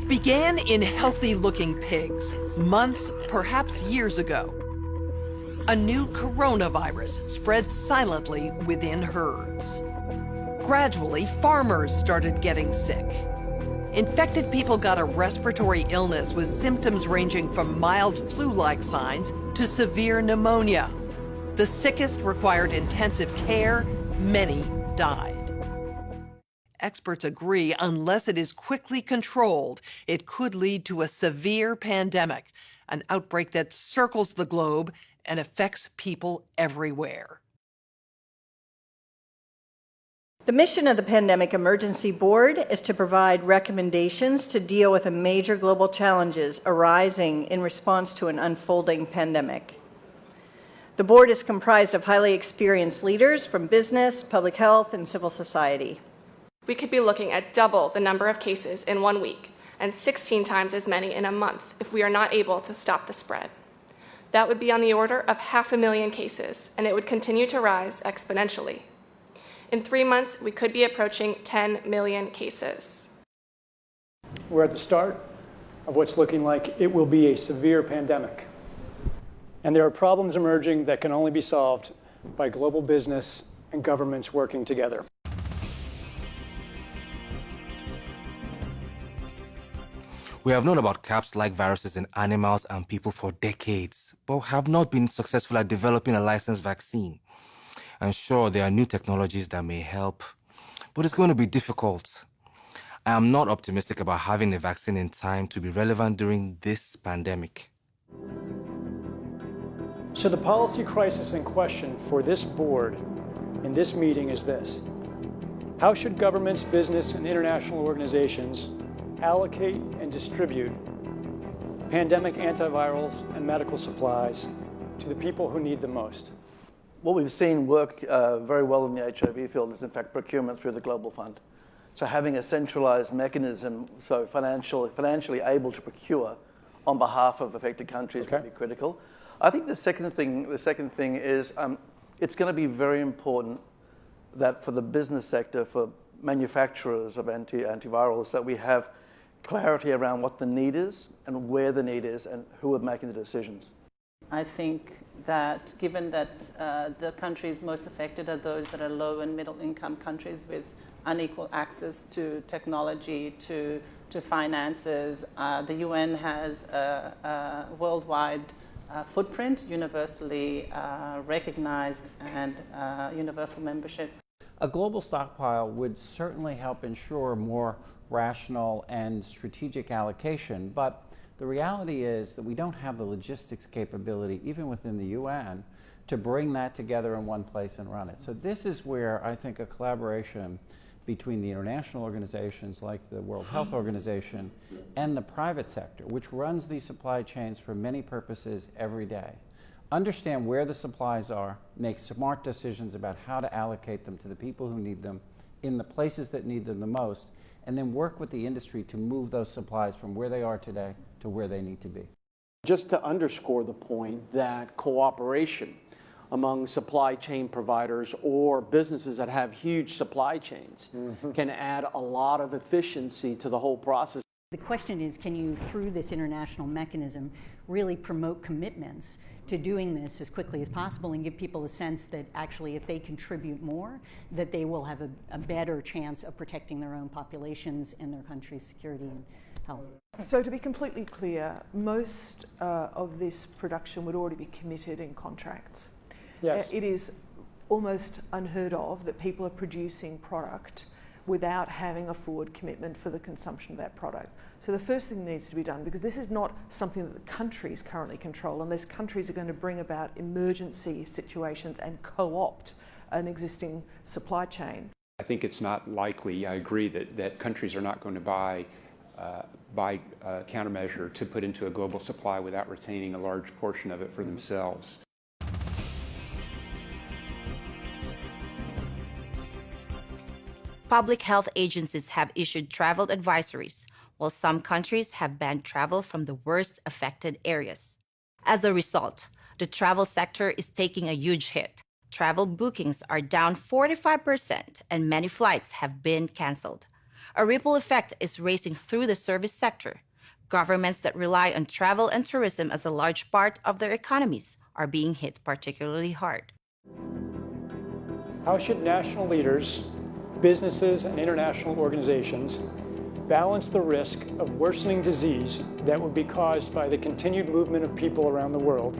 It began in healthy-looking pigs, months, perhaps years ago. A new coronavirus spread silently within herds. Gradually, farmers started getting sick. Infected people got a respiratory illness with symptoms ranging from mild flu-like signs to severe pneumonia. The sickest required intensive care. Many died. Experts agree, unless it is quickly controlled, it could lead to a severe pandemic, an outbreak that circles the globe and affects people everywhere. The mission of the Pandemic Emergency Board is to provide recommendations to deal with the major global challenges arising in response to an unfolding pandemic. The board is comprised of highly experienced leaders from business, public health, and civil society. We could be looking at double the number of cases in 1 week and 16 times as many in a month if we are not able to stop the spread. That would be on the order of 500,000 cases, and it would continue to rise exponentially. In 3 months, we could be approaching 10 million cases. We're at the start of what's looking like it will be a severe pandemic. And there are problems emerging that can only be solved by global business and governments working together. We have known about CAPS-like viruses in animals and people for decades, but have not been successful at developing a licensed vaccine. And sure, there are new technologies that may help, but it's going to be difficult. I am not optimistic about having a vaccine in time to be relevant during this pandemic. So the policy crisis in question for this board in this meeting is this: how should governments, business, and international organizations allocate and distribute pandemic antivirals and medical supplies to the people who need them most? What we've seen work very well in the HIV field is, in fact, procurement through the Global Fund. So having a centralized mechanism, so financially able to procure on behalf of affected countries would be critical. I think the second thing is it's going to be very important that for the business sector, for manufacturers of antivirals, that we have clarity around what the need is and where the need is and who are making the decisions. I think that given that the countries most affected are those that are low and middle income countries with unequal access to technology, to finances, the UN has a worldwide footprint, universally recognized, and universal membership. A global stockpile would certainly help ensure more rational and strategic allocation, but the reality is that we don't have the logistics capability, even within the UN, to bring that together in one place and run it. So this is where I think a collaboration between the international organizations like the World Health Organization and the private sector, which runs these supply chains for many purposes every day, understand where the supplies are, make smart decisions about how to allocate them to the people who need them in the places that need them the most, and then work with the industry to move those supplies from where they are today to where they need to be. Just to underscore the point that cooperation among supply chain providers or businesses that have huge supply chains can add a lot of efficiency to the whole process. The question is, can you, through this international mechanism, really promote commitments to doing this as quickly as possible and give people a sense that actually if they contribute more, that they will have a better chance of protecting their own populations and their country's security and health. So to be completely clear, most of this production would already be committed in contracts. Yes. It is almost unheard of that people are producing product without having a forward commitment for the consumption of that product. So the first thing that needs to be done, because this is not something that the countries currently control, unless countries are going to bring about emergency situations and co-opt an existing supply chain. I think it's not likely, I agree, that countries are not going to buy countermeasure to put into a global supply without retaining a large portion of it for themselves. Public health agencies have issued travel advisories, while some countries have banned travel from the worst affected areas. As a result, the travel sector is taking a huge hit. Travel bookings are down 45%, and many flights have been canceled. A ripple effect is racing through the service sector. Governments that rely on travel and tourism as a large part of their economies are being hit particularly hard. How should national leaders, businesses, and international organizations balance the risk of worsening disease that would be caused by the continued movement of people around the world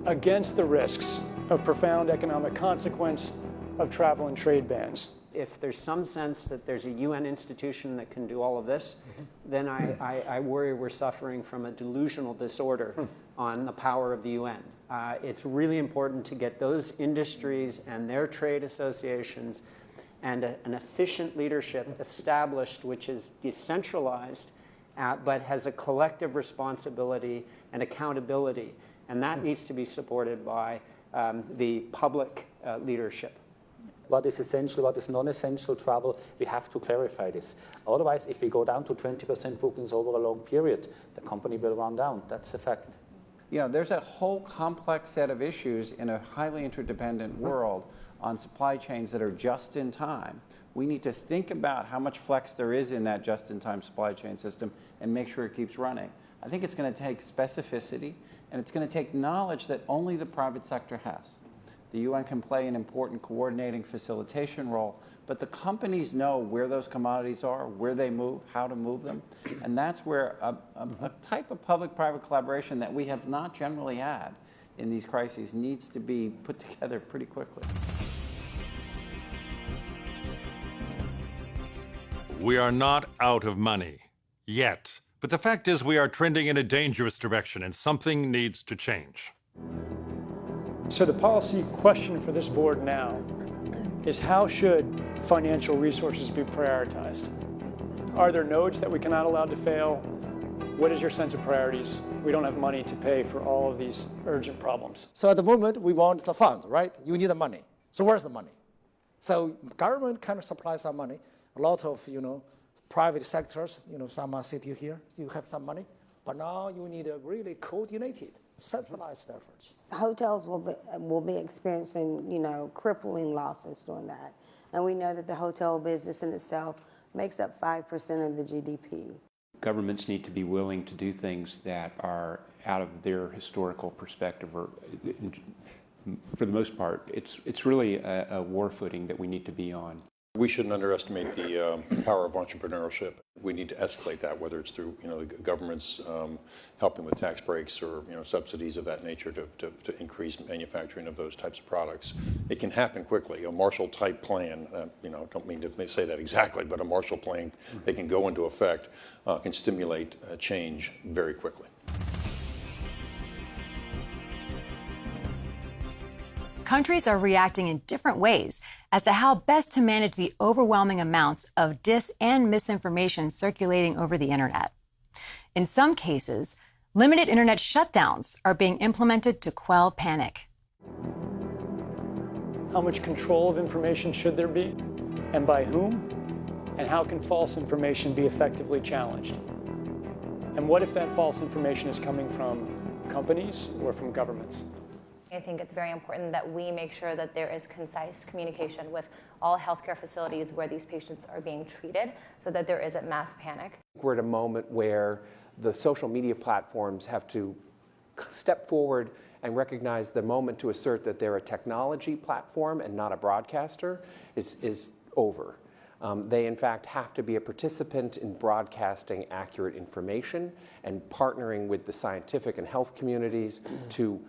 against the risks of profound economic consequence of travel and trade bans? If there's some sense that there's a UN institution that can do all of this, then I worry we're suffering from a delusional disorder on the power of the UN. It's really important to get those industries and their trade associations and an efficient leadership established, which is decentralized, but has a collective responsibility and accountability. And that needs to be supported by the public leadership. What is essential, what is non-essential travel, we have to clarify this. Otherwise, if we go down to 20% bookings over a long period, the company will run down. That's a fact. You know, there's a whole complex set of issues in a highly interdependent world on supply chains that are just in time. We need to think about how much flex there is in that just-in-time supply chain system and make sure it keeps running. I think it's going to take specificity, and it's going to take knowledge that only the private sector has. The UN can play an important coordinating facilitation role, but the companies know where those commodities are, where they move, how to move them, and that's where a type of public-private collaboration that we have not generally had in these crises needs to be put together pretty quickly. We are not out of money yet, but the fact is we are trending in a dangerous direction and something needs to change. So the policy question for this board now is how should financial resources be prioritized? Are there nodes that we cannot allow to fail? What is your sense of priorities? We don't have money to pay for all of these urgent problems. So at the moment, we want the funds, right? You need the money. So where's the money? So government kind of supplies some money. A lot of, private sectors, some are sitting here, you have some money. But now you need a really coordinated, centralized efforts. Hotels will be experiencing, crippling losses doing that. And we know that the hotel business in itself makes up 5% of the GDP. Governments need to be willing to do things that are out of their historical perspective, or for the most part, it's really a war footing that we need to be on. We shouldn't underestimate the power of entrepreneurship. We need to escalate that, whether it's through the government's helping with tax breaks or subsidies of that nature to increase manufacturing of those types of products. It can happen quickly. A Marshall-type plan, don't mean to say that exactly, but a Marshall plan that can go into effect can stimulate change very quickly. Countries are reacting in different ways as to how best to manage the overwhelming amounts of dis and misinformation circulating over the internet. In some cases, limited internet shutdowns are being implemented to quell panic. How much control of information should there be, and by whom? And how can false information be effectively challenged? And what if that false information is coming from companies or from governments? I think it's very important that we make sure that there is concise communication with all healthcare facilities where these patients are being treated so that there isn't mass panic. We're at a moment where the social media platforms have to step forward and recognize the moment to assert that they're a technology platform and not a broadcaster is over. They, in fact, have to be a participant in broadcasting accurate information and partnering with the scientific and health communities to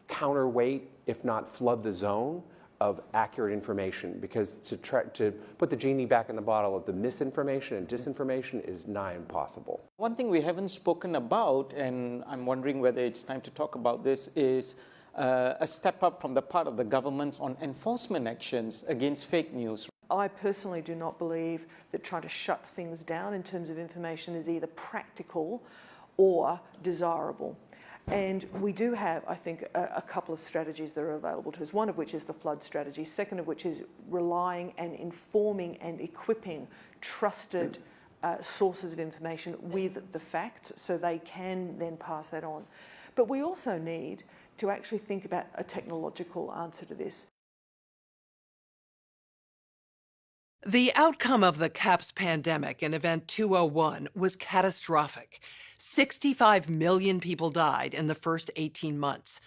counterweight, if not flood the zone of accurate information, because to put the genie back in the bottle of the misinformation and disinformation is nigh impossible. One thing we haven't spoken about, and I'm wondering whether it's time to talk about this, is a step up from the part of the governments on enforcement actions against fake news. I personally do not believe that trying to shut things down in terms of information is either practical or desirable. And we do have, I think, a couple of strategies that are available to us, one of which is the flood strategy, second of which is relying and informing and equipping trusted sources of information with the facts so they can then pass that on. But we also need to actually think about a technological answer to this. The outcome of the CAPS pandemic in Event 001 was catastrophic. 65 million people died in the first 18 months.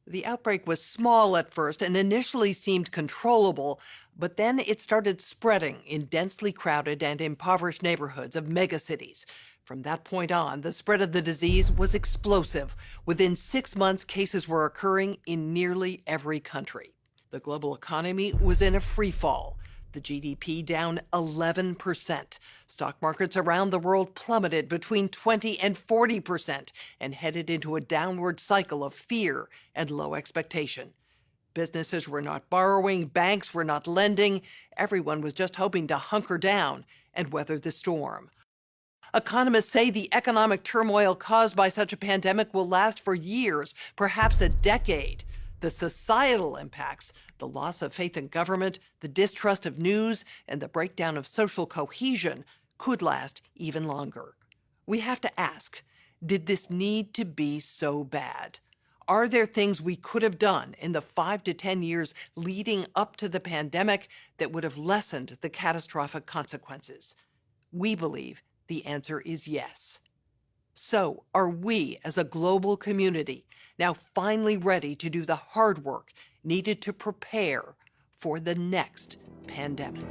The outbreak was small at first and initially seemed controllable, but then it started spreading in densely crowded and impoverished neighborhoods of megacities. From that point on, the spread of the disease was explosive. Within 6 months, cases were occurring in nearly every country. The global economy was in a free fall. The GDP down 11%. Stock markets around the world plummeted between 20 and 40% and headed into a downward cycle of fear and low expectation. Businesses were not borrowing, banks were not lending. Everyone was just hoping to hunker down and weather the storm. Economists say the economic turmoil caused by such a pandemic will last for years, perhaps a decade. The societal impacts, the loss of faith in government, the distrust of news, and the breakdown of social cohesion could last even longer. We have to ask, did this need to be so bad? Are there things we could have done in the 5 to 10 years leading up to the pandemic that would have lessened the catastrophic consequences? We believe the answer is yes. So, are we as a global community now finally ready to do the hard work needed to prepare for the next pandemic?